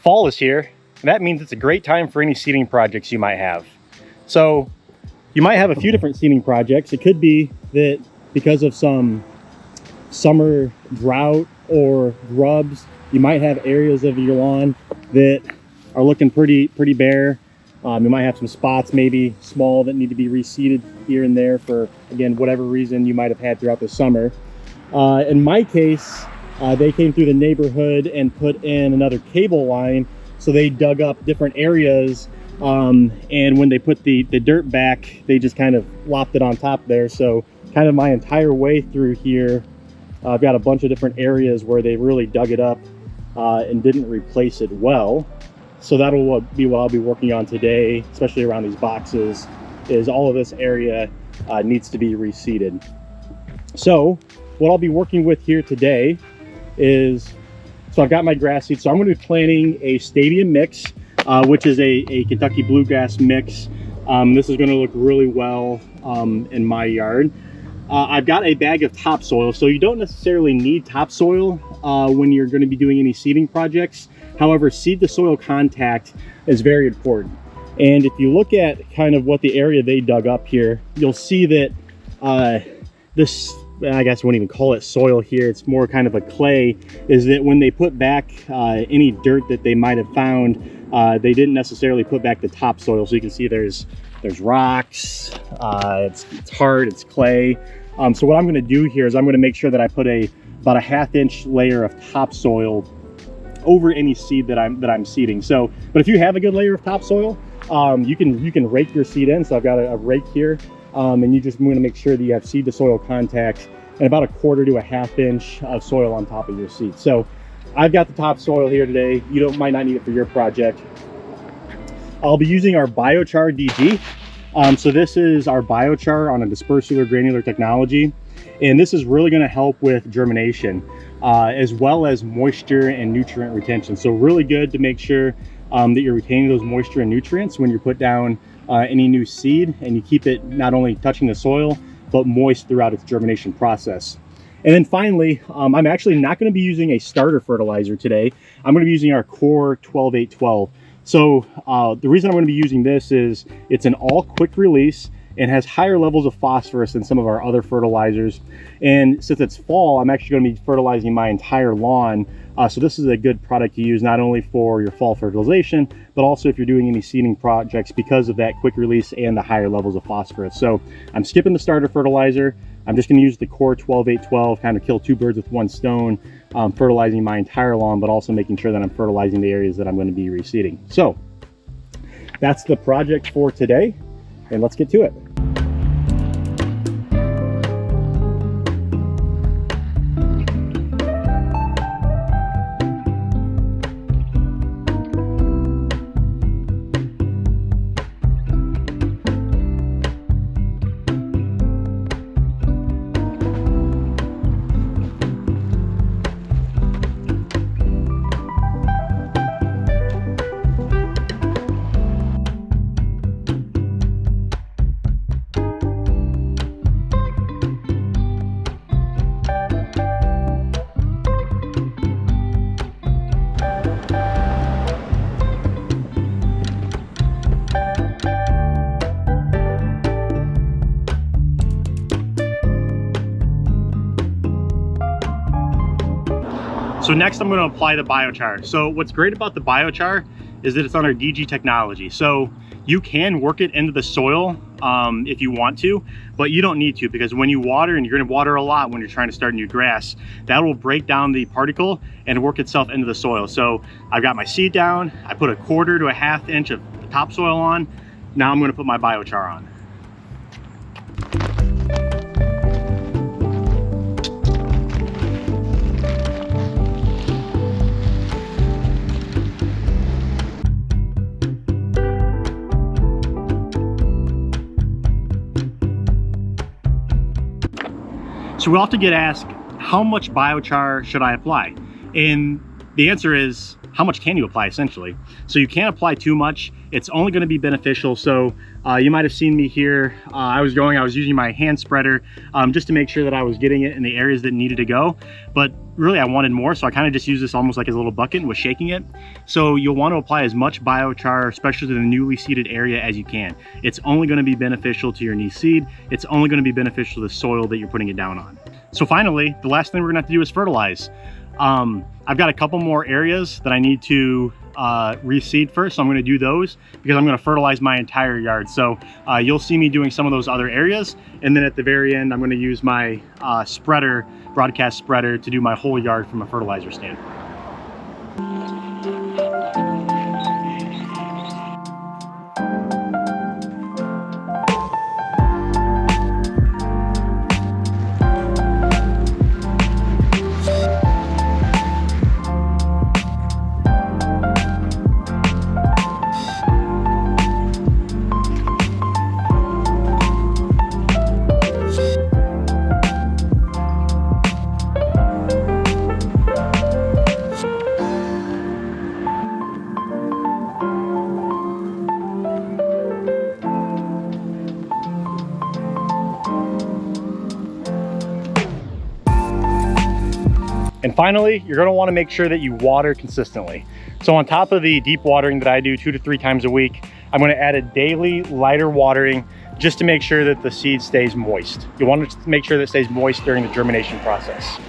Fall is here, and that means it's a great time for any seeding projects you might have. So you might have a few different seeding projects. It could be that because of some summer drought or grubs, you might have areas of your lawn that are looking pretty bare. You might have some spots, maybe small, that need to be reseeded here and there for, again, whatever reason you might have had throughout the summer. In my case, they came through the neighborhood and put in another cable line. So they dug up different areas, and when they put the dirt back, they just kind of lopped it on top there. So kind of my entire way through here, I've got a bunch of different areas where they really dug it up and didn't replace it well. So that'll be what I'll be working on today, especially around these boxes, is all of this area needs to be reseeded. So what I'll be working with here today is, so I've got my grass seed. So I'm going to be planting a stadium mix, which is a Kentucky bluegrass mix. This is going to look really well in my yard. I've got a bag of topsoil. So you don't necessarily need topsoil when you're going to be doing any seeding projects. However, seed to soil contact is very important. And if you look at kind of what the area they dug up here, you'll see that this, I guess I wouldn't even call it soil here, it's more kind of a clay, is that when they put back any dirt that they might have found, they didn't necessarily put back the topsoil. So you can see there's rocks, it's hard, it's clay. So what I'm going to do here is I'm going to make sure that I put about a ½ inch layer of topsoil over any seed that I'm seeding. So, but if you have a good layer of topsoil, you can rake your seed in. So I've got a rake here. And you just want to make sure that you have seed to soil contact and about 1/4 to a ½ inch of soil on top of your seed. So I've got the topsoil here today. You might not need it for your project. I'll be using our BioChar DG. So this is our biochar on a dispersal or granular technology. And this is really going to help with germination, as well as moisture and nutrient retention. So really good to make sure that you're retaining those moisture and nutrients when you put down any new seed, and you keep it not only touching the soil, but moist throughout its germination process. And then finally, I'm actually not going to be using a starter fertilizer today. I'm going to be using our Core 12-8-12. So the reason I'm going to be using this is it's an all quick release and has higher levels of phosphorus than some of our other fertilizers. And since it's fall, I'm actually going to be fertilizing my entire lawn. So this is a good product to use not only for your fall fertilization, but also if you're doing any seeding projects because of that quick release and the higher levels of phosphorus. So I'm skipping the starter fertilizer. I'm just going to use the Core 12-8-12, kind of kill two birds with one stone, fertilizing my entire lawn, but also making sure that I'm fertilizing the areas that I'm going to be reseeding. So that's the project for today, and let's get to it. So next I'm going to apply the biochar. So what's great about the biochar is that it's on our DG technology. So you can work it into the soil if you want to, but you don't need to, because when you water, and you're going to water a lot when you're trying to start new grass, that will break down the particle and work itself into the soil. So I've got my seed down, I put 1/4 to a ½ inch of topsoil on. Now I'm going to put my biochar on. So we often get asked, how much biochar should I apply? And the answer is how much can you apply essentially. So you can't apply too much. It's only going to be beneficial. So you might have seen me here. I was using my hand spreader just to make sure that I was getting it in the areas that needed to go. But really I wanted more, so I kind of just used this almost like a little bucket and was shaking it. So you'll want to apply as much biochar, especially to the newly seeded area, as you can. It's only going to be beneficial to your knee seed. It's only going to be beneficial to the soil that you're putting it down on. So finally, the last thing we're going to have to do is fertilize. I've got a couple more areas that I need to reseed first, so I'm going to do those because I'm going to fertilize my entire yard. So you'll see me doing some of those other areas, and then at the very end I'm going to use my broadcast spreader to do my whole yard from a fertilizer standpoint. And finally, you're going to want to make sure that you water consistently. So on top of the deep watering that I do 2 to 3 times a week, I'm going to add a daily lighter watering just to make sure that the seed stays moist. You want to make sure that it stays moist during the germination process.